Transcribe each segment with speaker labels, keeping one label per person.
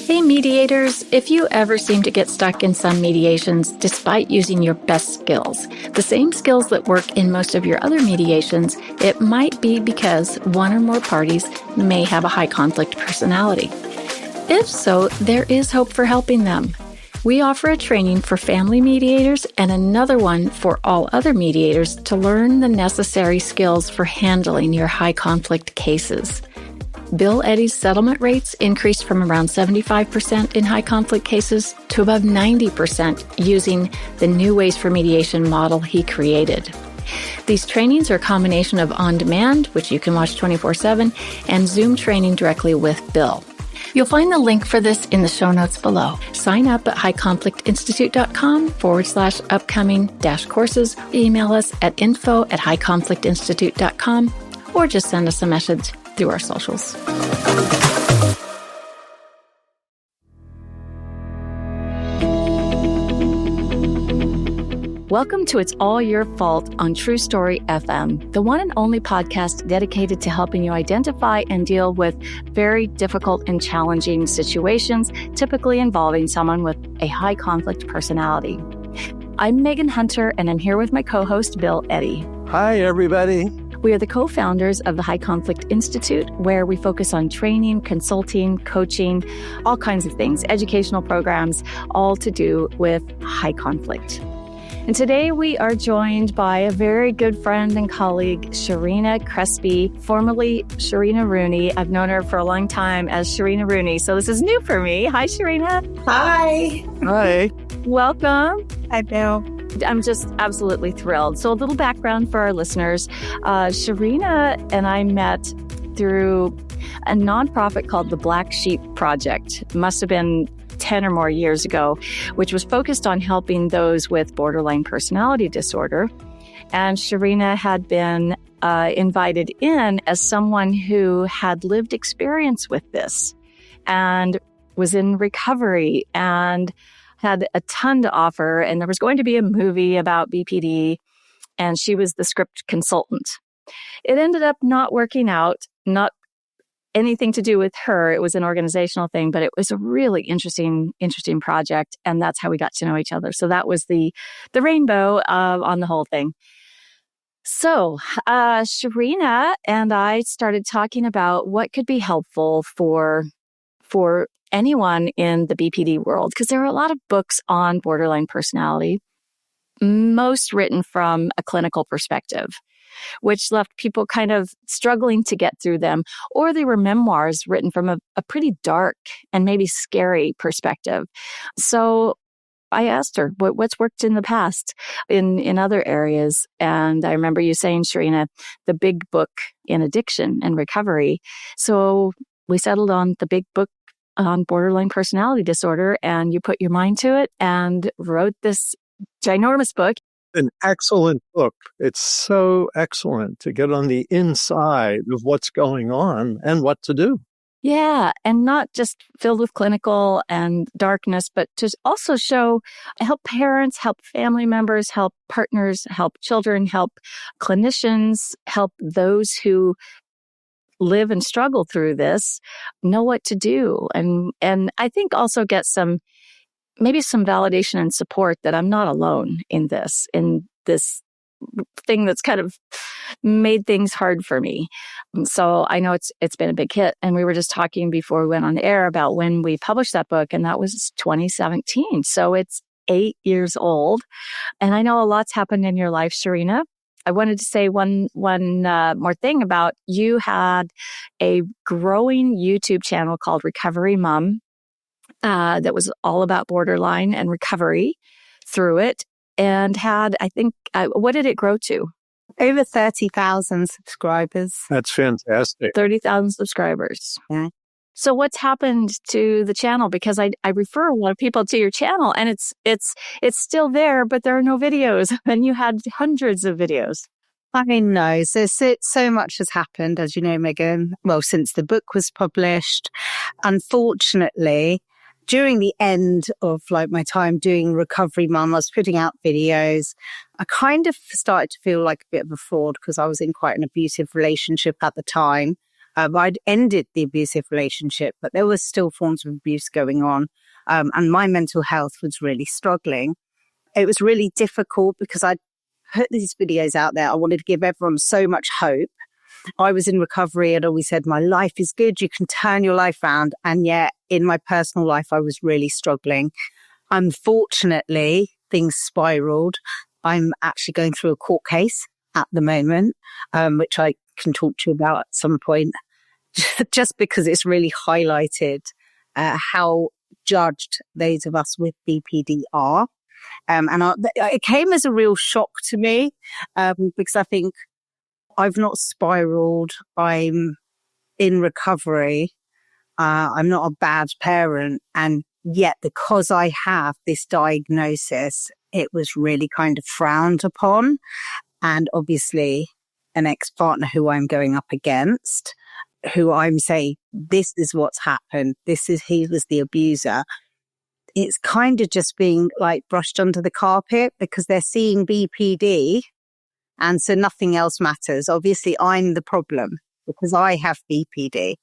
Speaker 1: Hey mediators, if you ever seem to get stuck in some mediations despite using your best skills, the same skills that work in most of your other mediations, it might be because one or more parties may have a high conflict personality. If so, there is hope for helping them. We offer a training for family mediators and another one for all other mediators to learn the necessary skills for handling your high conflict cases. Bill Eddy's settlement rates increased from around 75% in high conflict cases to above 90% using the new Ways for Mediation model he created. These trainings are a combination of on-demand, which you can watch 24/7, and Zoom training directly with Bill. You'll find the link for this in the show notes below. Sign up at highconflictinstitute.com/upcoming-courses. Email us at info@highconflictinstitute.com or just send us a message through our socials. Welcome to It's All Your Fault on True Story FM, the one and only podcast dedicated to helping you identify and deal with very difficult and challenging situations, typically involving someone with a high conflict personality. I'm Megan Hunter, and I'm here with my co-host, Bill Eddy.
Speaker 2: Hi, everybody.
Speaker 1: We are the co-founders of the High Conflict Institute, where we focus on training, consulting, coaching, all kinds of things, educational programs, all to do with high conflict. And today we are joined by a very good friend and colleague, Shehrina Crespi, formerly Shehrina Rooney. I've known her for a long time as Shehrina Rooney, so this is new for me. Hi, Shehrina.
Speaker 3: Hi.
Speaker 2: Hi.
Speaker 1: Welcome.
Speaker 3: Hi, Bill.
Speaker 1: I'm just absolutely thrilled. So a little background for our listeners. Shehrina and I met through a nonprofit called the Black Sheep Project. It must have been 10 or more years ago, which was focused on helping those with borderline personality disorder. And Shehrina had been invited in as someone who had lived experience with this and was in recovery and had a ton to offer. And there was going to be a movie about BPD, and she was the script consultant. It ended up not working out, not anything to do with her. It was an organizational thing, but it was a really interesting project. And that's how we got to know each other. So that was the rainbow on the whole thing. So Shehrina and I started talking about what could be helpful for anyone in the BPD world, because there are a lot of books on borderline personality, most written from a clinical perspective, which left people kind of struggling to get through them, or they were memoirs written from a pretty dark and maybe scary perspective. So I asked her, what's worked in the past in other areas? And I remember you saying, Shehrina, the big book in addiction and recovery. So we settled on the big book on borderline personality disorder, and you put your mind to it and wrote this ginormous book.
Speaker 2: An excellent book. It's so excellent to get on the inside of what's going on and what to do.
Speaker 1: Yeah, and not just filled with clinical and darkness, but to also help parents, help family members, help partners, help children, help clinicians, help those who live and struggle through this, know what to do. And I think also get maybe some validation and support that I'm not alone in this thing that's kind of made things hard for me. So I know it's been a big hit. And we were just talking before we went on air about when we published that book, and that was 2017. So it's 8 years old. And I know a lot's happened in your life, Shehrina. I wanted to say one more thing about you had a growing YouTube channel called Recovery Mom that was all about borderline and recovery through it, and had, I think, what did it grow to?
Speaker 3: Over 30,000 subscribers.
Speaker 2: That's fantastic.
Speaker 1: 30,000 subscribers.
Speaker 3: Yeah.
Speaker 1: So what's happened to the channel? Because I refer a lot of people to your channel, and it's still there, but there are no videos. And you had hundreds of videos.
Speaker 3: I know. So much has happened, as you know, Megan. Well, since the book was published, unfortunately, during the end of my time doing Recovery Mum, I was putting out videos. I kind of started to feel like a bit of a fraud because I was in quite an abusive relationship at the time. I'd ended the abusive relationship, but there was still forms of abuse going on. And my mental health was really struggling. It was really difficult because I'd put these videos out there. I wanted to give everyone so much hope. I was in recovery and always said, my life is good. You can turn your life around. And yet in my personal life, I was really struggling. Unfortunately, things spiraled. I'm actually going through a court case at the moment, which I can talk to you about at some point, just because it's really highlighted how judged those of us with BPD are. It came as a real shock to me because I think I've not spiraled. I'm in recovery. I'm not a bad parent. And yet, because I have this diagnosis, it was really kind of frowned upon. And obviously, an ex-partner who I'm going up against, who I'm saying, this is what's happened. He was the abuser. It's kind of just being like brushed under the carpet because they're seeing BPD. And so nothing else matters. Obviously, I'm the problem because I have BPD.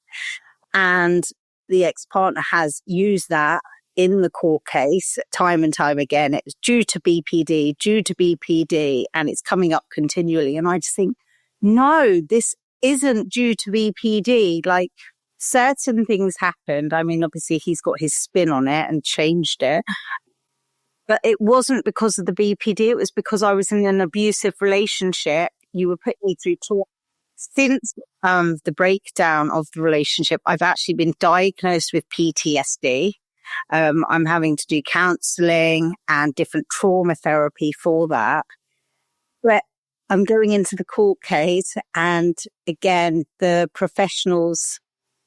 Speaker 3: And the ex-partner has used that in the court case time and time again. It's due to BPD, and it's coming up continually. And I just think, no, this isn't due to BPD. Like, certain things happened. I mean, obviously, he's got his spin on it and changed it. But it wasn't because of the BPD. It was because I was in an abusive relationship. You were putting me through trauma. Since the breakdown of the relationship, I've actually been diagnosed with PTSD. I'm having to do counselling and different trauma therapy for that. But I'm going into the court case, and again, the professionals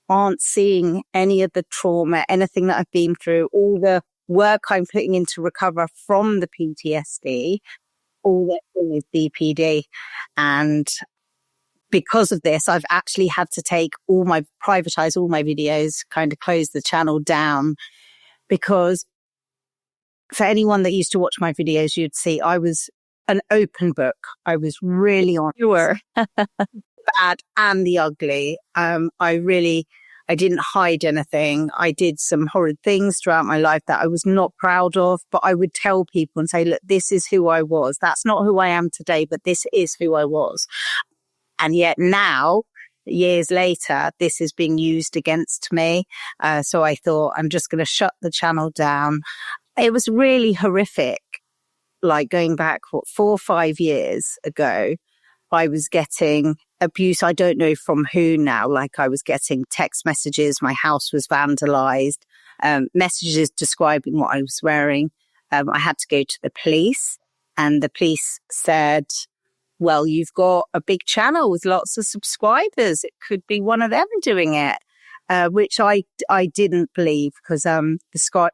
Speaker 3: aren't seeing any of the trauma, anything that I've been through, all the work I'm putting in to recover from the PTSD, all that is BPD. And because of this, I've actually had to privatize all my videos, kind of close the channel down, because for anyone that used to watch my videos, you'd see I was an open book. I was really honest.
Speaker 1: You were.
Speaker 3: Bad and the ugly. I didn't hide anything. I did some horrid things throughout my life that I was not proud of, but I would tell people and say, look, this is who I was. That's not who I am today, but this is who I was. And yet now, years later, this is being used against me. So I thought, I'm just going to shut the channel down. It was really horrific. Like going back, 4 or 5 years ago, I was getting abuse. I don't know from who now. Like, I was getting text messages. My house was vandalized, messages describing what I was wearing. I had to go to the police, and the police said, well, you've got a big channel with lots of subscribers. It could be one of them doing it, which I didn't believe, because the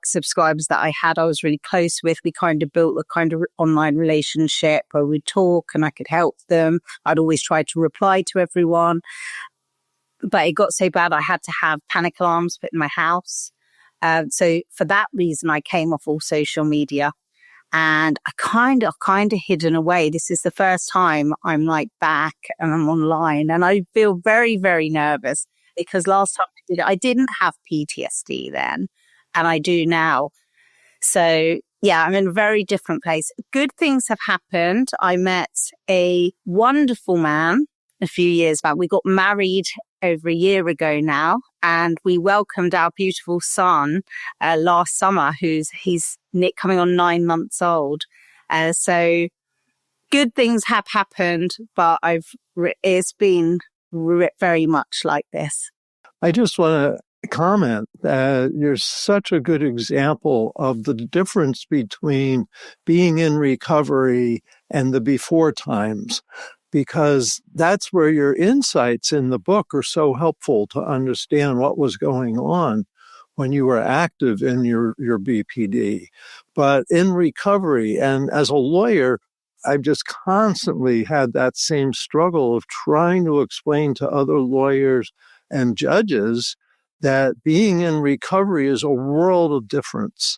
Speaker 3: subscribers that I had, I was really close with. We kind of built a kind of online relationship where we'd talk and I could help them. I'd always try to reply to everyone. But it got so bad I had to have panic alarms put in my house. So for that reason, I came off all social media. And I kind of hidden away. This is the first time I'm like back and I'm online, and I feel very, very nervous because last time I did it, I didn't have PTSD then, and I do now. So yeah, I'm in a very different place. Good things have happened. I met a wonderful man a few years back. We got married over a year ago now, and we welcomed our beautiful son last summer, he's Nick coming on 9 months old. So good things have happened, but it's been very much like this.
Speaker 2: I just want to comment that you're such a good example of the difference between being in recovery and the before times, because that's where your insights in the book are so helpful to understand what was going on when you were active in your BPD. But in recovery, and as a lawyer, I've just constantly had that same struggle of trying to explain to other lawyers and judges that being in recovery is a world of difference.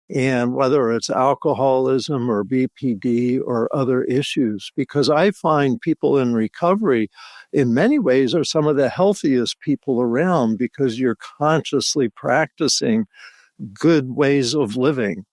Speaker 2: and whether it's alcoholism or BPD or other issues, because I find people in recovery in many ways are some of the healthiest people around because you're consciously practicing good ways of living.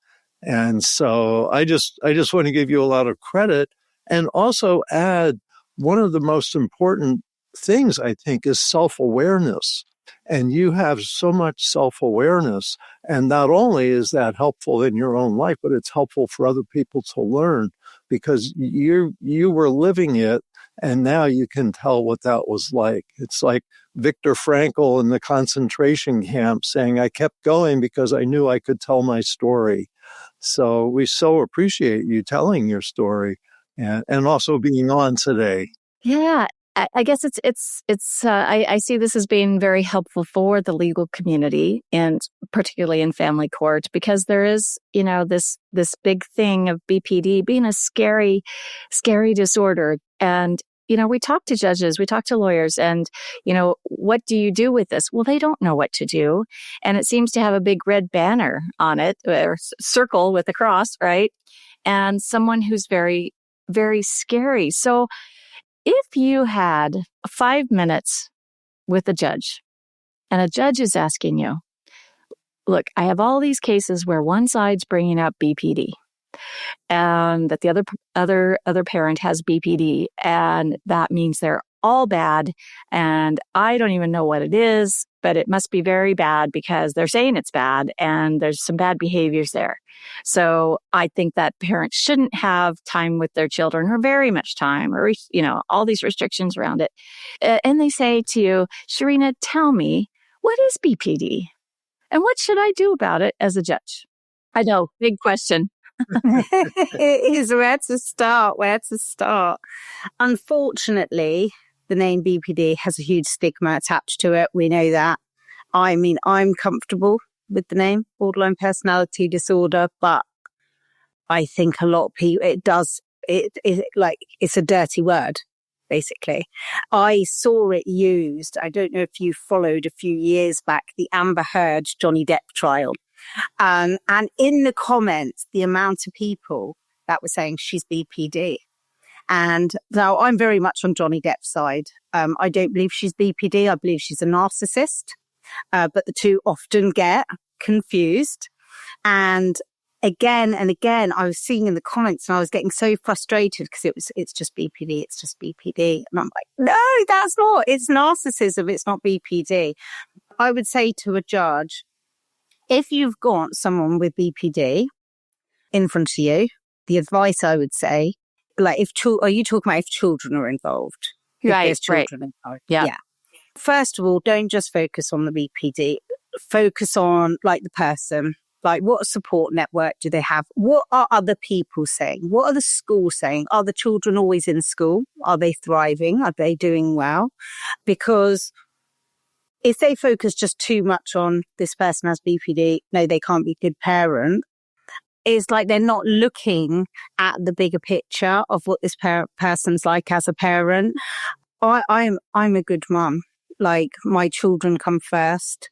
Speaker 2: And so I just want to give you a lot of credit and also add one of the most important things I think is self-awareness. And you have so much self-awareness. And not only is that helpful in your own life, but it's helpful for other people to learn because you were living it and now you can tell what that was like. It's like Viktor Frankl in the concentration camp saying, I kept going because I knew I could tell my story. So we so appreciate you telling your story and also being on today.
Speaker 1: Yeah. I guess I see this as being very helpful for the legal community and particularly in family court because there is, this big thing of BPD being a scary, scary disorder. And, we talk to judges, we talk to lawyers and, what do you do with this? Well, they don't know what to do. And it seems to have a big red banner on it or circle with a cross, right? And someone who's very, very scary. So if you had 5 minutes with a judge and a judge is asking you, look, I have all these cases where one side's bringing up BPD and that the other parent has BPD and that means they're all bad and I don't even know what it is, but it must be very bad because they're saying it's bad and there's some bad behaviors there. So I think that parents shouldn't have time with their children or very much time or, all these restrictions around it. And they say to you, Shehrina, tell me, what is BPD? And what should I do about it as a judge? I know, big question.
Speaker 3: It is where to start. Unfortunately, the name BPD has a huge stigma attached to it. We know that. I mean, I'm comfortable with the name borderline personality disorder, but I think a lot of people, it's a dirty word, basically. I saw it used. I don't know if you followed a few years back, the Amber Heard Johnny Depp trial. And in the comments, the amount of people that were saying she's BPD. And now I'm very much on Johnny Depp's side. I don't believe she's BPD. I believe she's a narcissist. But the two often get confused. And again and again, I was seeing in the comments and I was getting so frustrated because it's just BPD. It's just BPD. And I'm like, no, that's not. It's narcissism. It's not BPD. I would say to a judge, if you've got someone with BPD in front of you, the advice I would say, are you talking about if children are involved?
Speaker 1: Right,
Speaker 3: if there's children involved. Yeah. First of all, don't just focus on the BPD. Focus on the person. What support network do they have? What are other people saying? What are the schools saying? Are the children always in school? Are they thriving? Are they doing well? Because if they focus just too much on this person has BPD, no, they can't be a good parent. It's like they're not looking at the bigger picture of what this person's like as a parent. I'm a good mum. My children come first.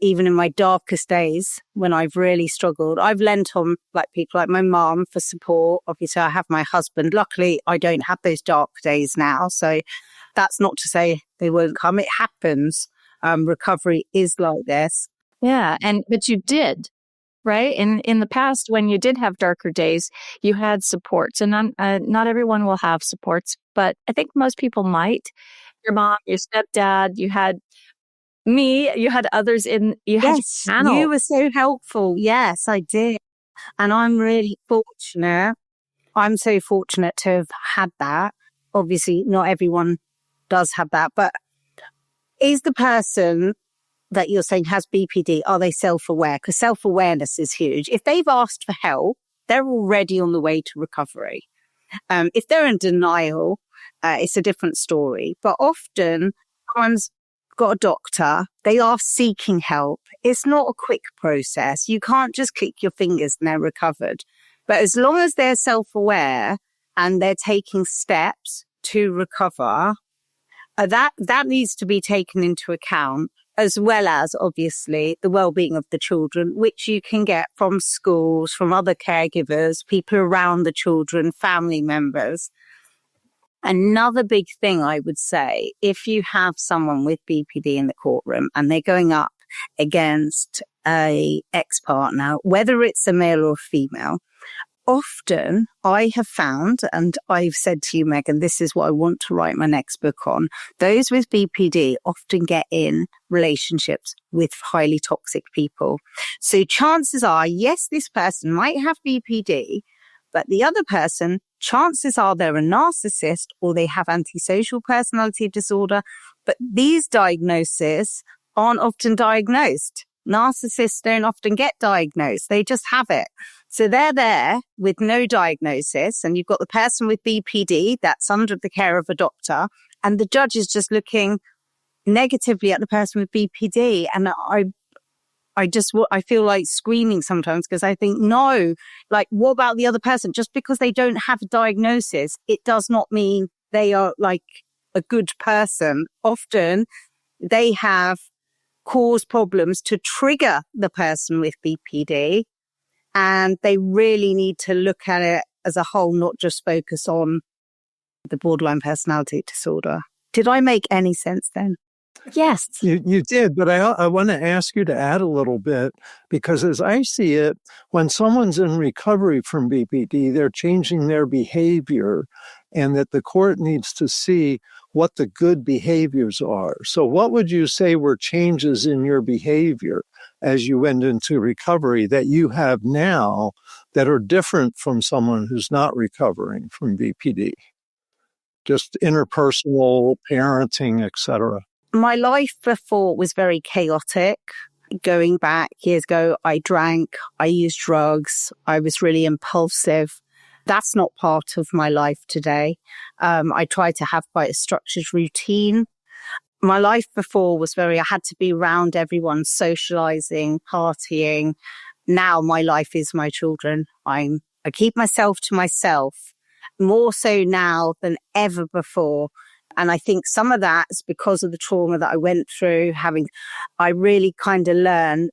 Speaker 3: Even in my darkest days when I've really struggled, I've lent on people like my mum for support. Obviously, I have my husband. Luckily, I don't have those dark days now. So that's not to say they won't come. It happens. Recovery is like this.
Speaker 1: Yeah. But you did, right? In the past, when you did have darker days, you had supports and not everyone will have supports, but I think most people might. Your mom, your stepdad, you had me, you had others
Speaker 3: Yes, you were so helpful. Yes, I did. And I'm really fortunate. I'm so fortunate to have had that. Obviously, not everyone does have that, but is the person that you're saying has BPD, are they self-aware? Because self-awareness is huge. If they've asked for help, they're already on the way to recovery. If they're in denial, it's a different story. But often, someone's got a doctor, they are seeking help. It's not a quick process. You can't just click your fingers and they're recovered. But as long as they're self-aware and they're taking steps to recover, that needs to be taken into account. as well as obviously the well-being of the children, which you can get from schools, from other caregivers, people around the children, family members. Another big thing I would say, if you have someone with BPD in the courtroom and they're going up against a ex-partner, whether it's a male or female, often I have found, and I've said to you, Megan, this is what I want to write my next book on. Those with BPD often get in relationships with highly toxic people. So chances are, yes, this person might have BPD, but the other person, chances are they're a narcissist or they have antisocial personality disorder. But these diagnoses aren't often diagnosed. Narcissists don't often get diagnosed. They just have it. So they're there with no diagnosis, and you've got the person with BPD that's under the care of a doctor, and the judge is just looking negatively at the person with BPD. And I feel like screaming sometimes because I think, no, like, what about the other person? Just because they don't have a diagnosis, it does not mean they are like a good person. Often they have caused problems to trigger the person with BPD, and they really need to look at it as a whole, not just focus on the borderline personality disorder. Did I make any sense then?
Speaker 1: Yes.
Speaker 2: You did, but I want to ask you to add a little bit, because as I see it, when someone's in recovery from BPD, they're changing their behavior, and that the court needs to see what the good behaviors are. So what would you say were changes in your behavior as you went into recovery that you have now that are different from someone who's not recovering from BPD? Just interpersonal, parenting, etc.
Speaker 3: My life before was very chaotic. Going back years ago, I drank, I used drugs, I was really impulsive. That's not part of my life today. I try to have quite a structured routine. My life before was I had to be around everyone, socializing, partying. Now my life is my children. I keep myself to myself, more so now than ever before. And I think some of that is because of the trauma that I went through. I really kind of learned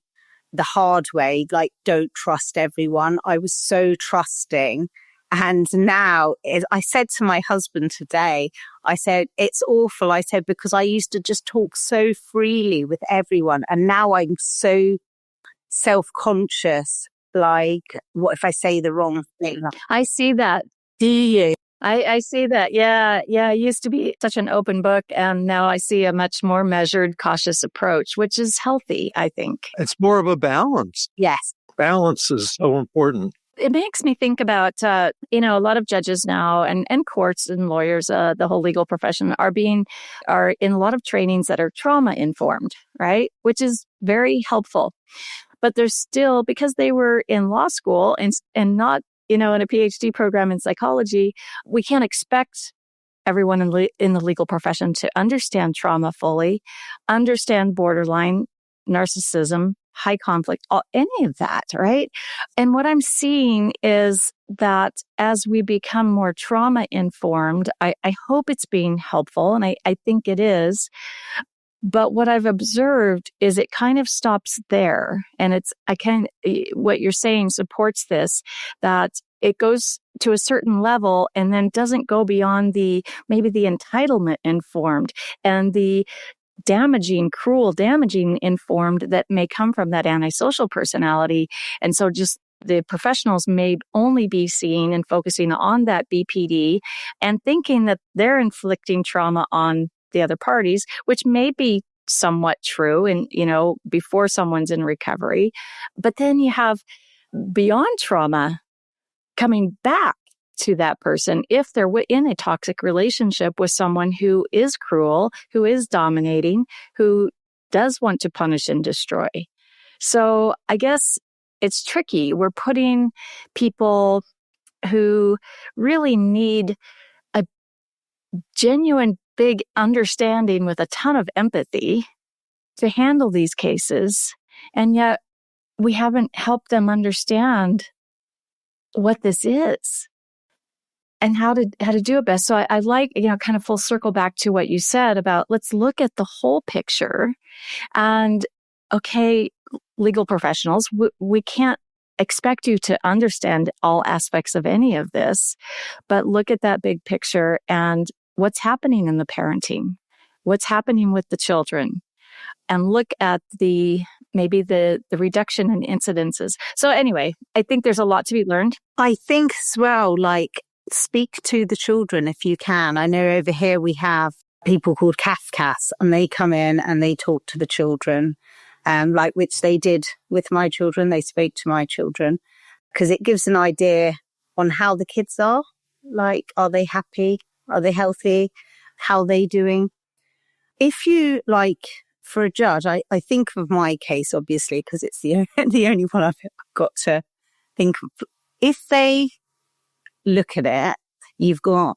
Speaker 3: the hard way, like, don't trust everyone. I was so trusting. And now I said to my husband today, I said, it's awful. I said, because I used to just talk so freely with everyone. And now I'm so self-conscious. Like, what if I say the wrong thing?
Speaker 1: I see that.
Speaker 3: Do you?
Speaker 1: I see that. Yeah. I used to be such an open book, and now I see a much more measured, cautious approach, which is healthy, I think.
Speaker 2: It's more of a balance.
Speaker 3: Yes.
Speaker 2: Balance is so important.
Speaker 1: It makes me think about, a lot of judges now and courts and lawyers, the whole legal profession are in a lot of trainings that are trauma informed, right? Which is very helpful. But there's still, because they were in law school and not, in a PhD program in psychology, we can't expect everyone in the legal profession to understand trauma fully, understand borderline narcissism, high conflict, any of that, right? And what I'm seeing is that as we become more trauma informed, I hope it's being helpful, and I think it is. But what I've observed is it kind of stops there. And what you're saying supports this, that it goes to a certain level and then doesn't go beyond maybe the entitlement informed and the cruel damaging informed that may come from that antisocial personality. And so just the professionals may only be seeing and focusing on that BPD and thinking that they're inflicting trauma on the other parties, which may be somewhat true and, before someone's in recovery. But then you have beyond trauma coming back to that person if they're in a toxic relationship with someone who is cruel, who is dominating, who does want to punish and destroy. So I guess it's tricky. We're putting people who really need a genuine big understanding with a ton of empathy to handle these cases, and yet we haven't helped them understand what this is. how to do it best. So I like, kind of full circle back to what you said about let's look at the whole picture. And okay, legal professionals, we can't expect you to understand all aspects of any of this, but look at that big picture and what's happening in the parenting, what's happening with the children, and look at maybe the reduction in incidences. So anyway, I think there's a lot to be learned.
Speaker 3: I think as well, speak to the children if you can. I know over here we have people called Kafkas, and they come in and they talk to the children, which they did with my children. They spoke to my children because it gives an idea on how the kids are. Are they happy? Are they healthy? How are they doing? If you for a judge, I think of my case, obviously, because it's the only one I've got to think of. If they look at it, you've got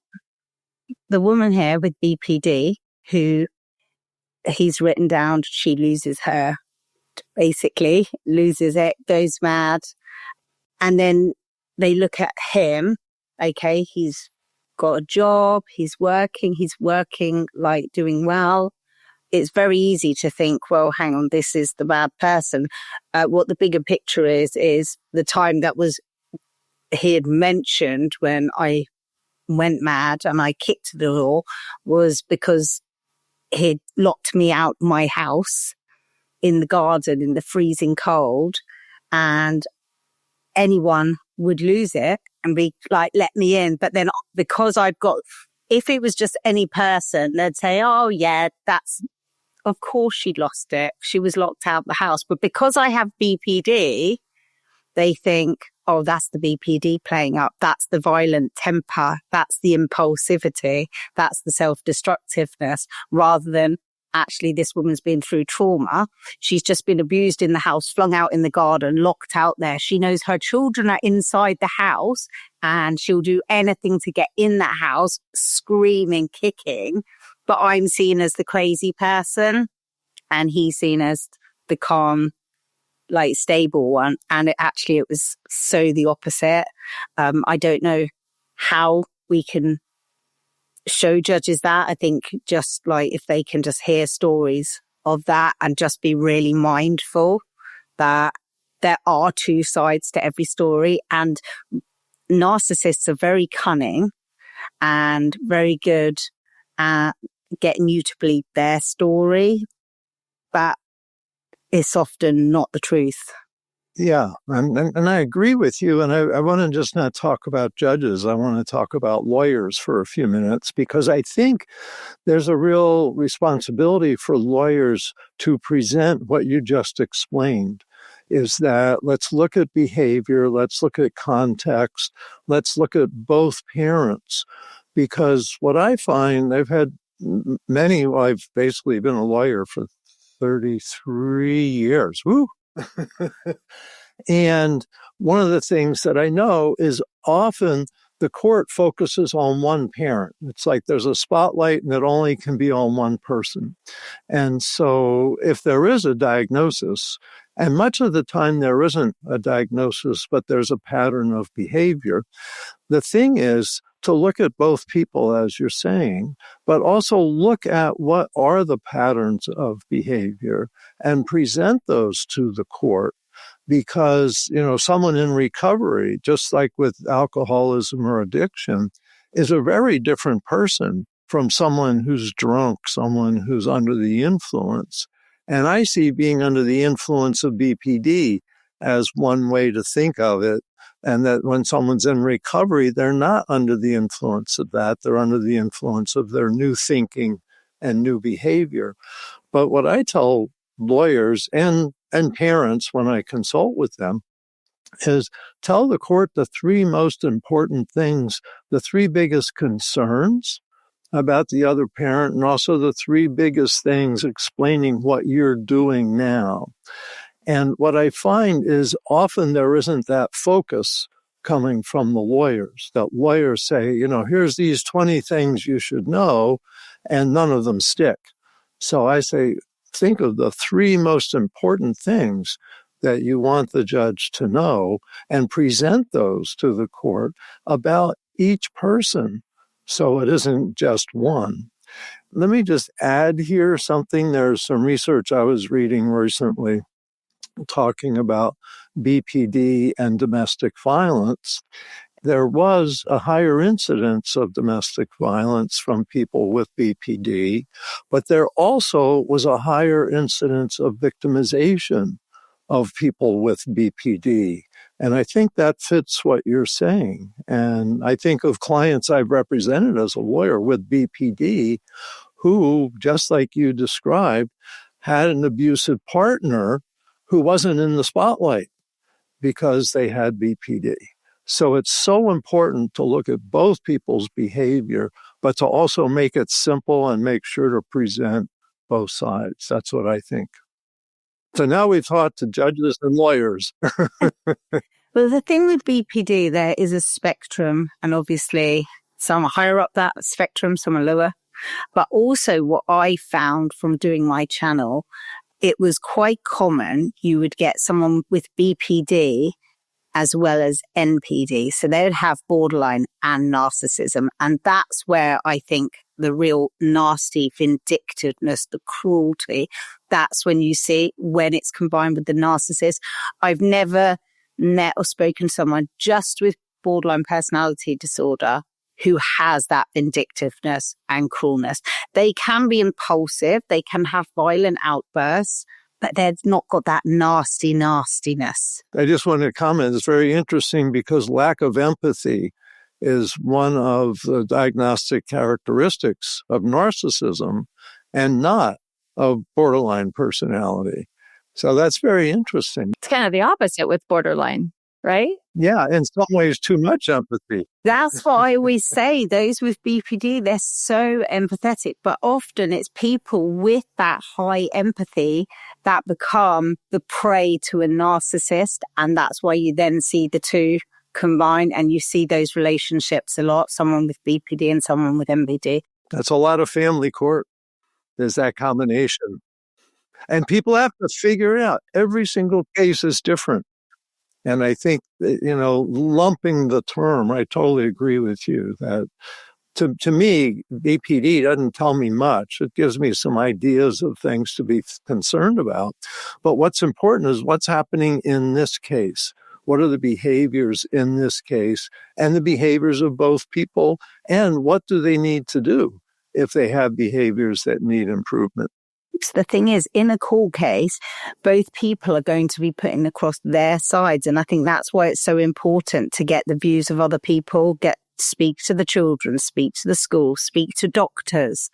Speaker 3: the woman here with BPD who he's written down, she loses it, goes mad. And then they look at him, okay, he's got a job, he's working, doing well. It's very easy to think, well, hang on, this is the bad person. What the bigger picture is the time he had mentioned when I went mad and I kicked the door was because he'd locked me out my house in the garden in the freezing cold, and anyone would lose it and be let me in. But then because if it was just any person, they'd say, oh yeah, of course she'd lost it. She was locked out the house. But because I have BPD, they think, oh, that's the BPD playing up. That's the violent temper. That's the impulsivity. That's the self-destructiveness, rather than actually this woman's been through trauma. She's just been abused in the house, flung out in the garden, locked out there. She knows her children are inside the house and she'll do anything to get in that house, screaming, kicking. But I'm seen as the crazy person and he's seen as the calm, stable one. And it was so the opposite. I don't know how we can show judges that. I think just if they can just hear stories of that and just be really mindful that there are two sides to every story, and narcissists are very cunning and very good at getting you to believe their story, but it's often not the truth.
Speaker 2: Yeah, and I agree with you. And I want to just not talk about judges. I want to talk about lawyers for a few minutes, because I think there's a real responsibility for lawyers to present what you just explained, is that let's look at behavior, let's look at context, let's look at both parents. Because what I find, I've had I've basically been a lawyer for 33 years. Woo! And one of the things that I know is often the court focuses on one parent. It's like there's a spotlight and it only can be on one person. And so if there is a diagnosis, and much of the time there isn't a diagnosis, but there's a pattern of behavior, the thing is to look at both people, as you're saying, but also look at what are the patterns of behavior and present those to the court. Because, someone in recovery, just like with alcoholism or addiction, is a very different person from someone who's drunk, someone who's under the influence. And I see being under the influence of BPD as one way to think of it. And that when someone's in recovery, they're not under the influence of that. They're under the influence of their new thinking and new behavior. But what I tell lawyers and parents when I consult with them is tell the court the three most important things, the three biggest concerns about the other parent, and also the three biggest things explaining what you're doing now. And what I find is often there isn't that focus coming from the lawyers. That lawyers say, here's these 20 things you should know, and none of them stick. So I say, think of the three most important things that you want the judge to know and present those to the court about each person so it isn't just one. Let me just add here something. There's some research I was reading recently talking about BPD and domestic violence. There was a higher incidence of domestic violence from people with BPD, but there also was a higher incidence of victimization of people with BPD. And I think that fits what you're saying. And I think of clients I've represented as a lawyer with BPD who, just like you described, had an abusive partner who wasn't in the spotlight because they had BPD. So it's so important to look at both people's behavior, but to also make it simple and make sure to present both sides. That's what I think. So now we've talked to judges and lawyers.
Speaker 3: Well, the thing with BPD, there is a spectrum, and obviously some are higher up that spectrum, some are lower. But also what I found from doing my channel, it was quite common you would get someone with BPD as well as NPD. So they would have borderline and narcissism. And that's where I think the real nasty vindictiveness, the cruelty, that's when you see when it's combined with the narcissist. I've never met or spoken to someone just with borderline personality disorder who has that vindictiveness and cruelness. They can be impulsive, they can have violent outbursts, but they've not got that nastiness.
Speaker 2: I just want to comment. It's very interesting because lack of empathy is one of the diagnostic characteristics of narcissism and not of borderline personality. So that's very interesting.
Speaker 1: It's kind of the opposite with borderline, right?
Speaker 2: Yeah, in some ways, too much empathy.
Speaker 3: That's what I always say. Those with BPD, they're so empathetic, but often it's people with that high empathy that become the prey to a narcissist. And that's why you then see the two combined and you see those relationships a lot, someone with BPD and someone with MPD.
Speaker 2: That's a lot of family court. There's that combination. And people have to figure it out. Every single case is different. And I think, lumping the term, I totally agree with you that to me, BPD doesn't tell me much. It gives me some ideas of things to be concerned about. But what's important is what's happening in this case. What are the behaviors in this case and the behaviors of both people? And what do they need to do if they have behaviors that need improvement?
Speaker 3: The thing is, in a court case, both people are going to be putting across their sides. And I think that's why it's so important to get the views of other people, speak to the children, speak to the school, speak to doctors,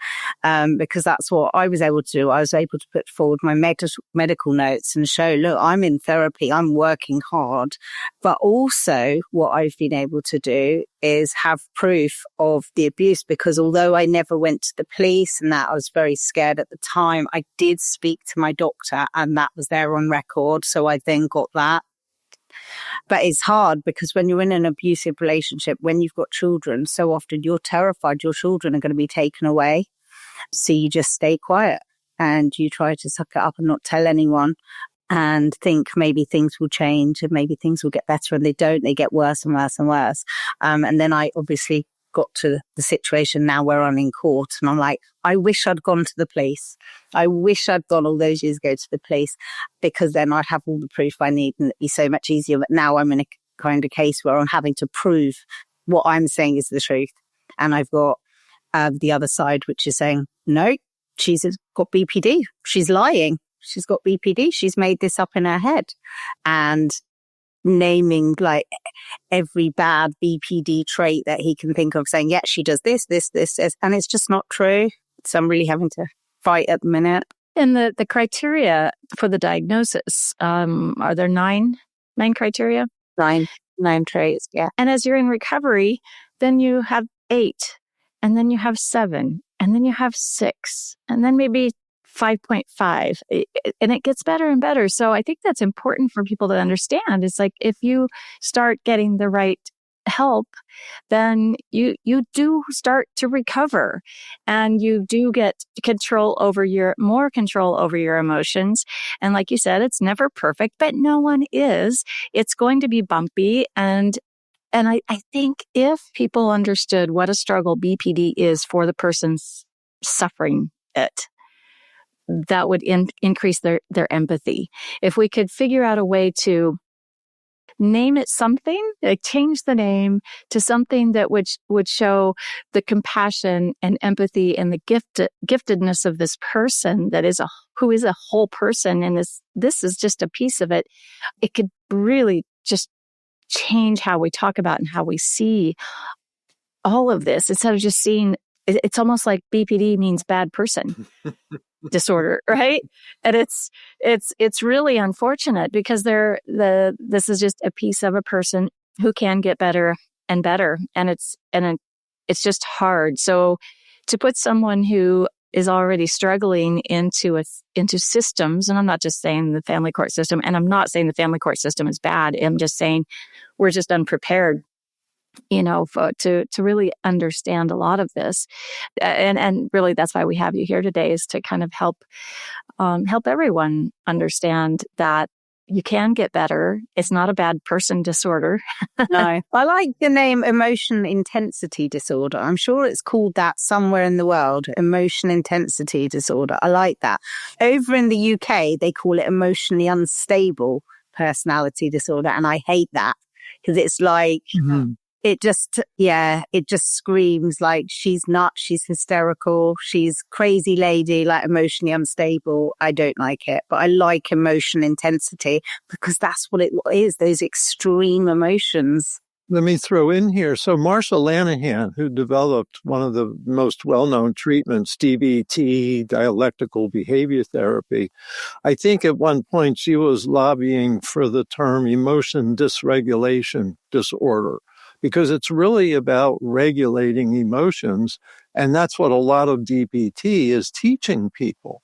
Speaker 3: because that's what I was able to do. I was able to put forward my medical notes and show, look, I'm in therapy, I'm working hard. But also what I've been able to do is have proof of the abuse, because although I never went to the police and that I was very scared at the time, I did speak to my doctor and that was there on record. So I then got that. But it's hard because when you're in an abusive relationship, when you've got children, so often you're terrified your children are going to be taken away. So you just stay quiet and you try to suck it up and not tell anyone and think maybe things will change and maybe things will get better, and they don't. They get worse and worse and worse. And then I obviously got to the situation now where I'm in court and I'm like, I wish I'd gone to the police. I wish I'd gone all those years ago to the police, because then I'd have all the proof I need and it'd be so much easier. But now I'm in a kind of case where I'm having to prove what I'm saying is the truth. And I've got the other side, which is saying, no, she's got BPD. She's lying. She's got BPD. She's made this up in her head. And naming like every bad BPD trait that he can think of, saying, yeah, she does this. And it's just not true. So I'm really having to fight at the minute.
Speaker 1: And the criteria for the diagnosis, are there nine criteria?
Speaker 3: Nine traits, yeah.
Speaker 1: And as you're in recovery, then you have 8, and then you have 7, and then you have 6, and then maybe 5.5, and it gets better and better. So I think that's important for people to understand. It's like if you start getting the right help, then you do start to recover, and you do get more control over your emotions. And like you said, it's never perfect, but no one is. It's going to be bumpy, and I think if people understood what a struggle BPD is for the person suffering it, that would increase their empathy. If we could figure out a way to name it something, like change the name to something that would show the compassion and empathy and the giftedness of this person who is a whole person, and this is just a piece of it. It could really just change how we talk about and how we see all of this, instead of just seeing it's almost like BPD means bad person disorder, right? And it's really unfortunate because this is just a piece of a person who can get better and better, and it's just hard. So to put someone who is already struggling into systems, and I'm not just saying the family court system, and I'm not saying the family court system is bad. I'm just saying we're just unprepared, to really understand a lot of this, and really that's why we have you here today, is to kind of help everyone understand that you can get better. It's not a bad person disorder.
Speaker 3: No, I like the name emotion intensity disorder. I'm sure it's called that somewhere in the world, emotion intensity disorder. I like that. Over in the UK, they call it emotionally unstable personality disorder, and I hate that because it's like. Mm-hmm. It just screams like she's nuts, she's hysterical, she's crazy lady, like emotionally unstable. I don't like it, but I like emotion intensity because that's what it is, those extreme emotions.
Speaker 2: Let me throw in here. So Marsha Lanahan, who developed one of the most well-known treatments, DBT, dialectical behavior therapy, I think at one point she was lobbying for the term emotion dysregulation disorder, because it's really about regulating emotions. And that's what a lot of DBT is teaching people.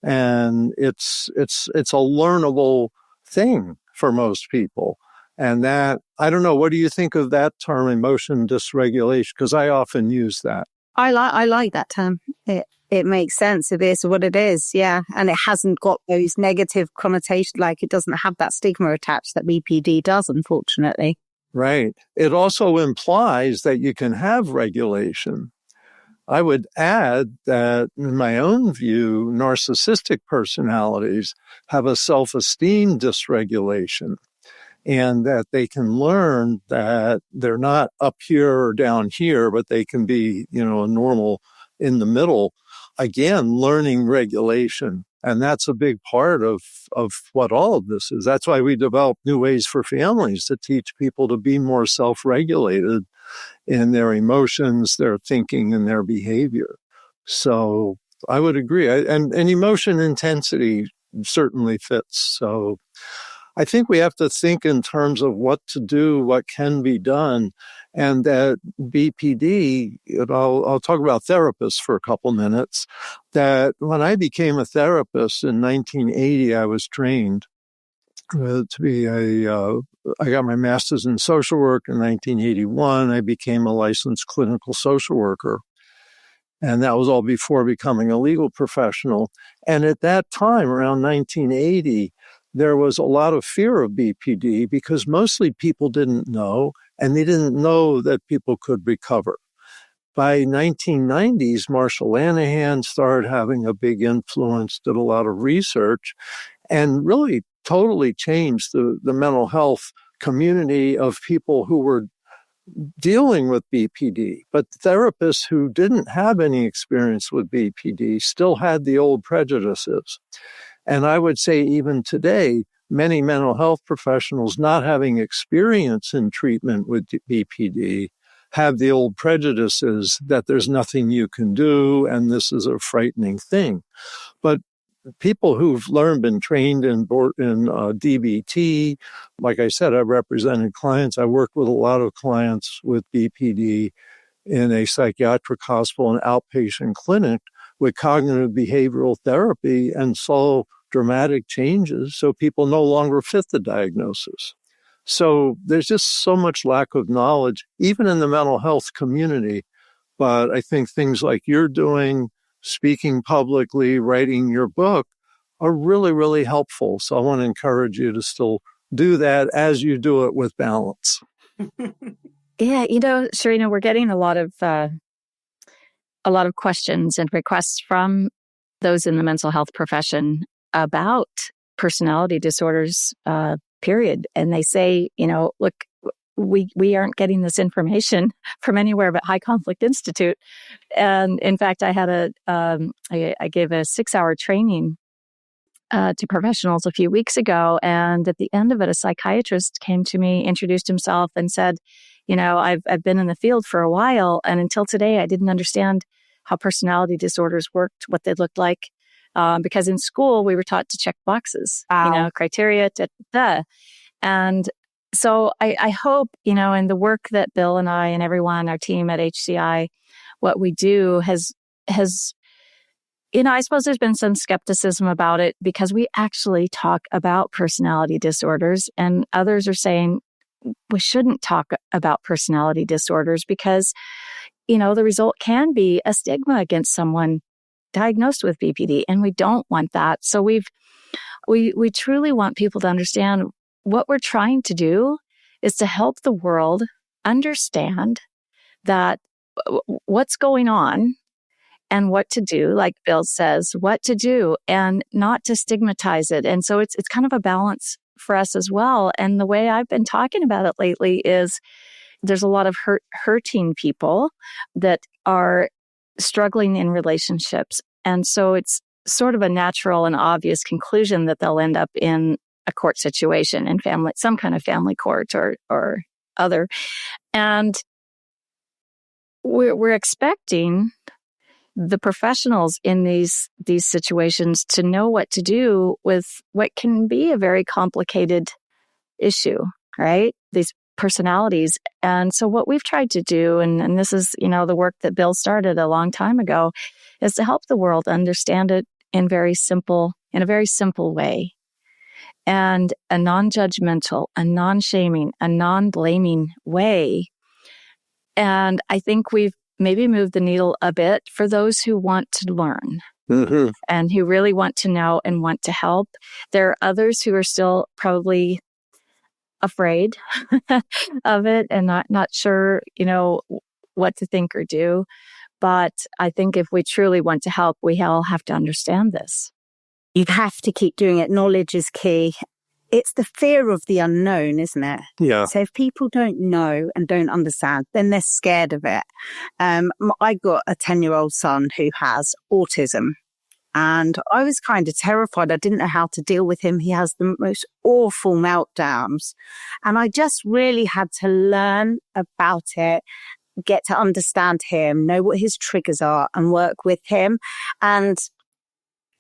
Speaker 2: And it's a learnable thing for most people. And that, I don't know, what do you think of that term, emotion dysregulation? Because I often use that.
Speaker 3: I like that term. It makes sense. It is what it is. Yeah. And it hasn't got those negative connotations, like it doesn't have that stigma attached that BPD does, unfortunately.
Speaker 2: Right. It also implies that you can have regulation. I would add that, in my own view, narcissistic personalities have a self-esteem dysregulation, and that they can learn that they're not up here or down here, but they can be, a normal in the middle. Again, learning regulation. And that's a big part of what all of this is. That's why we develop new ways for families to teach people to be more self-regulated in their emotions, their thinking, and their behavior. So I would agree. And emotion intensity certainly fits. So I think we have to think in terms of what to do, what can be done. And that BPD, I'll talk about therapists for a couple minutes, that when I became a therapist in 1980, I was trained to be I got my master's in social work in 1981. I became a licensed clinical social worker. And that was all before becoming a legal professional. And at that time, around 1980, there was a lot of fear of BPD because mostly people didn't know, and they didn't know that people could recover. By 1990s, Marsha Lanahan started having a big influence, did a lot of research, and really totally changed the mental health community of people who were dealing with BPD. But therapists who didn't have any experience with BPD still had the old prejudices. And I would say even today, many mental health professionals not having experience in treatment with BPD have the old prejudices that there's nothing you can do and this is a frightening thing. But people who've been trained in DBT, like I said, I've represented clients. I worked with a lot of clients with BPD in a psychiatric hospital and outpatient clinic with cognitive behavioral therapy and saw dramatic changes. So people no longer fit the diagnosis. So there's just so much lack of knowledge, even in the mental health community. But I think things like you're doing, speaking publicly, writing your book, are really, really helpful. So I want to encourage you to still do that as you do it with balance.
Speaker 1: Yeah, Shehrina, we're getting a lot of questions and requests from those in the mental health profession about personality disorders, period. And they say, look, we aren't getting this information from anywhere but High Conflict Institute. And in fact, I had I gave a 6-hour training to professionals a few weeks ago. And at the end of it, a psychiatrist came to me, introduced himself, and said, I've been in the field for a while, and until today, I didn't understand how personality disorders worked, what they looked like, because in school we were taught to check boxes,
Speaker 3: Wow.
Speaker 1: criteria, and so I hope, in the work that Bill and I and everyone, our team at HCI, what we do has. I suppose there's been some skepticism about it because we actually talk about personality disorders, and others are saying we shouldn't talk about personality disorders because, the result can be a stigma against someone diagnosed with BPD, and we don't want that. So we truly want people to understand what we're trying to do is to help the world understand that what's going on and what to do, like Bill says, what to do and not to stigmatize it. And so it's kind of a balance for us as well. And the way I've been talking about it lately is there's a lot of hurting people that are struggling in relationships. And so it's sort of a natural and obvious conclusion that they'll end up in a court situation in some kind of family court or other. And we're expecting the professionals in these situations to know what to do with what can be a very complicated issue, right? These personalities. And so what we've tried to do, and this is, the work that Bill started a long time ago, is to help the world understand it in a very simple way, and a non-judgmental, a non-shaming, a non-blaming way. And I think we've maybe move the needle a bit for those who want to learn and who really want to know and want to help. There are others who are still probably afraid of it and not sure, what to think or do. But I think if we truly want to help, we all have to understand this.
Speaker 3: You have to keep doing it. Knowledge is key. It's the fear of the unknown, isn't it?
Speaker 2: Yeah.
Speaker 3: So if people don't know and don't understand, then they're scared of it. I got a 10-year-old son who has autism, and I was kind of terrified. I didn't know how to deal with him. He has the most awful meltdowns. And I just really had to learn about it, get to understand him, know what his triggers are, and work with him. And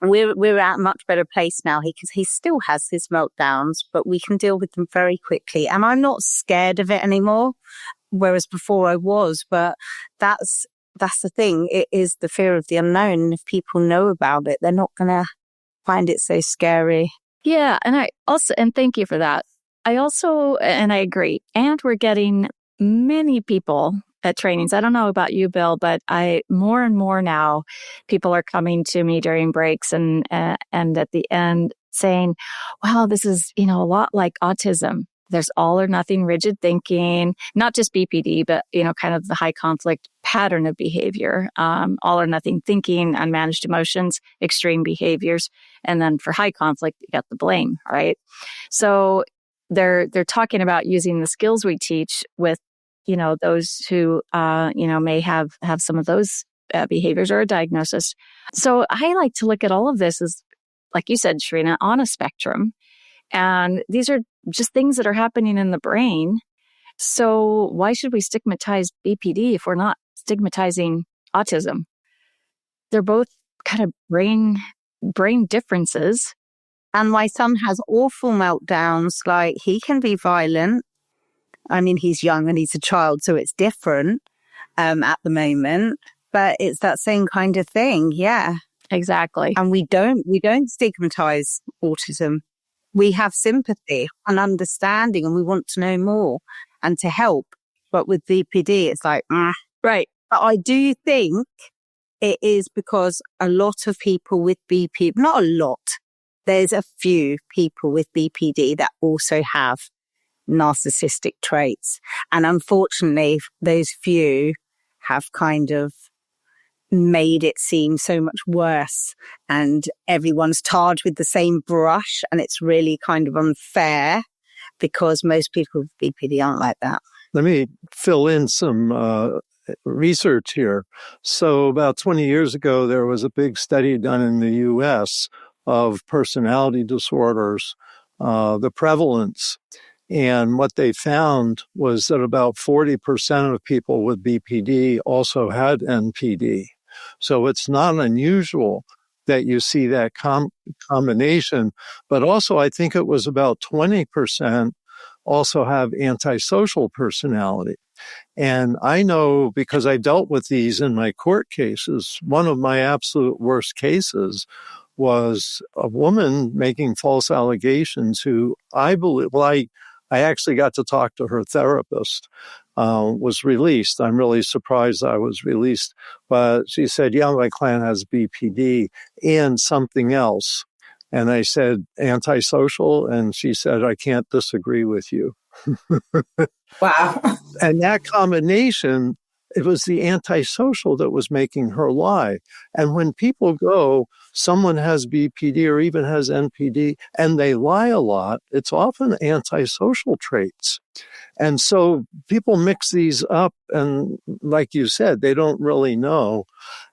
Speaker 3: we're at a much better place now because he still has his meltdowns, but we can deal with them very quickly. And I'm not scared of it anymore, whereas before I was. But that's the thing. It is the fear of the unknown. And if people know about it, they're not going to find it so scary.
Speaker 1: Yeah. And thank you for that. And I agree. And we're getting many people at trainings. I don't know about you, Bill, but more and more now, people are coming to me during breaks and at the end saying, wow, this is, a lot like autism. There's all or nothing rigid thinking, not just BPD, but, kind of the high conflict pattern of behavior, all or nothing thinking, unmanaged emotions, extreme behaviors. And then for high conflict, you got the blame, right? So they're talking about using the skills we teach with those who, may have some of those behaviors or a diagnosis. So I like to look at all of this as, like you said, Shehrina, on a spectrum. And these are just things that are happening in the brain. So why should we stigmatize BPD if we're not stigmatizing autism? They're both kind of brain differences.
Speaker 3: And my son has awful meltdowns. Like, he can be violent. I mean, he's young and he's a child, so it's different at the moment. But it's that same kind of thing. Yeah,
Speaker 1: exactly.
Speaker 3: And we don't stigmatize autism. We have sympathy and understanding, and we want to know more and to help. But with BPD, it's like,
Speaker 1: right.
Speaker 3: But I do think it is because a lot of people with BPD, not a lot, there's a few people with BPD that also have narcissistic traits. And unfortunately, those few have kind of made it seem so much worse, and everyone's tarred with the same brush, and it's really kind of unfair because most people with BPD aren't like that.
Speaker 2: Let me fill in some research here. So about 20 years ago, there was a big study done in the U.S. of personality disorders, the prevalence. And what they found was that about 40% of people with BPD also had NPD. So it's not unusual that you see that combination, but also I think it was about 20% also have antisocial personality. And I know, because I dealt with these in my court cases, one of my absolute worst cases was a woman making false allegations who I believe, I actually got to talk to her therapist, was released. I'm really surprised I was released. But she said, yeah, my client has BPD and something else. And I said, antisocial? And she said, I can't disagree with you.
Speaker 4: Wow.
Speaker 2: And that combination, it was the antisocial that was making her lie. And when people go, someone has BPD or even has NPD, and they lie a lot, it's often antisocial traits. And so people mix these up, and like you said, they don't really know.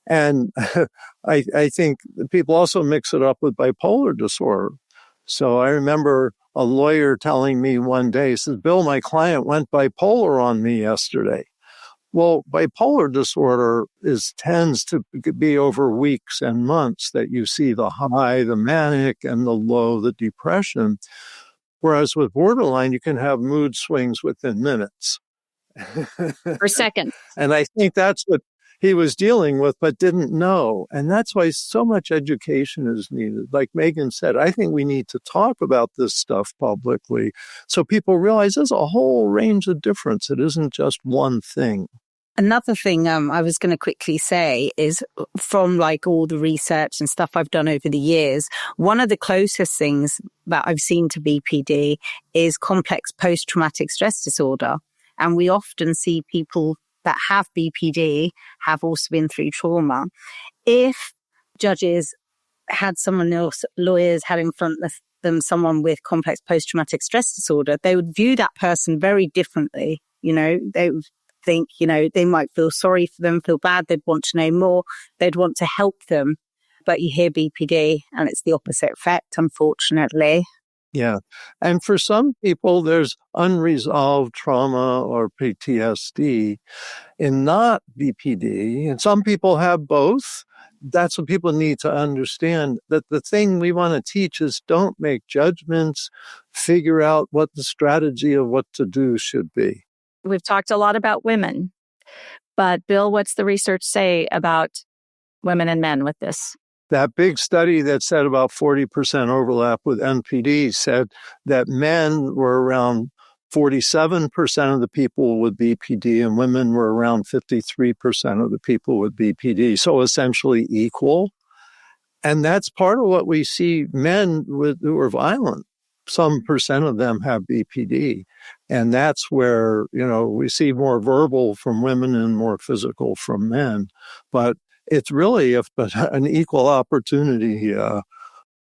Speaker 2: And I think people also mix it up with bipolar disorder. So I remember a lawyer telling me one day, he says, Bill, my client went bipolar on me yesterday. Well, bipolar disorder tends to be over weeks and months that you see the high, the manic, and the low, the depression. Whereas with borderline, you can have mood swings within minutes.
Speaker 1: Per second.
Speaker 2: And I think that's what he was dealing with, but didn't know. And that's why so much education is needed. Like Megan said, I think we need to talk about this stuff publicly so people realize there's a whole range of difference. It isn't just one thing.
Speaker 3: Another thing I was going to quickly say is, from like all the research and stuff I've done over the years, one of the closest things that I've seen to BPD is complex post-traumatic stress disorder. And we often see people that have BPD have also been through trauma. If judges had someone else, lawyers had in front of them someone with complex post-traumatic stress disorder, they would view that person very differently. You know, they would think, you know, they might feel sorry for them, feel bad, they'd want to know more, they'd want to help them. But you hear BPD and it's the opposite effect, unfortunately.
Speaker 2: Yeah. And for some people, there's unresolved trauma or PTSD in not BPD. And some people have both. That's what people need to understand, that the thing we want to teach is don't make judgments, figure out what the strategy of what to do should be.
Speaker 1: We've talked a lot about women, but Bill, what's the research say about women and men with this?
Speaker 2: That big study that said about 40% overlap with NPD said that men were around 47% of the people with BPD and women were around 53% of the people with BPD. So essentially equal. And that's part of what we see men who are violent. Some percent of them have BPD. And that's where, you know, we see more verbal from women and more physical from men. But it's really an equal opportunity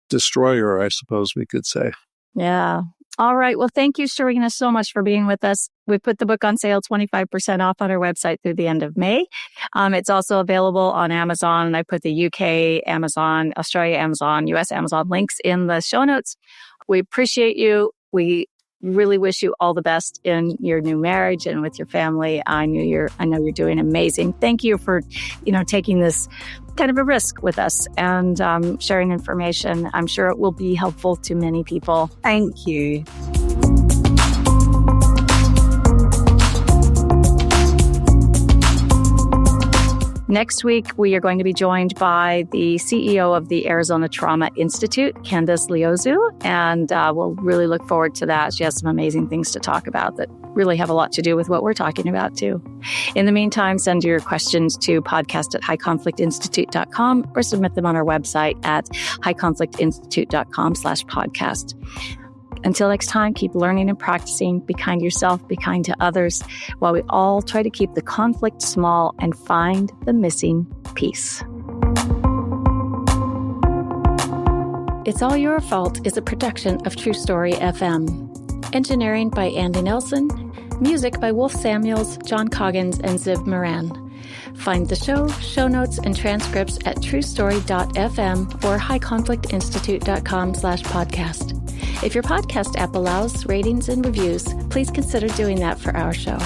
Speaker 2: destroyer, I suppose we could say.
Speaker 1: Yeah. All right. Well, thank you, Shehrina, so much for being with us. We put the book on sale 25% off on our website through the end of May. It's also available on Amazon. I put the UK Amazon, Australia Amazon, US Amazon links in the show notes. We appreciate you. We really wish you all the best in your new marriage and with your family. I know you're doing amazing. Thank you for, taking this kind of a risk with us and sharing information. I'm sure it will be helpful to many people.
Speaker 3: Thank you.
Speaker 1: Next week, we are going to be joined by the CEO of the Arizona Trauma Institute, Candace Leozu, and we'll really look forward to that. She has some amazing things to talk about that really have a lot to do with what we're talking about, too. In the meantime, send your questions to podcast@highconflictinstitute.com or submit them on our website at highconflictinstitute.com/podcast. Until next time, keep learning and practicing. Be kind to yourself, be kind to others, while we all try to keep the conflict small and find the missing piece. It's All Your Fault is a production of True Story FM. Engineering by Andy Nelson. Music by Wolf Samuels, John Coggins, and Zib Moran. Find the show notes, and transcripts at truestory.fm or highconflictinstitute.com/podcast. If your podcast app allows ratings and reviews, please consider doing that for our show.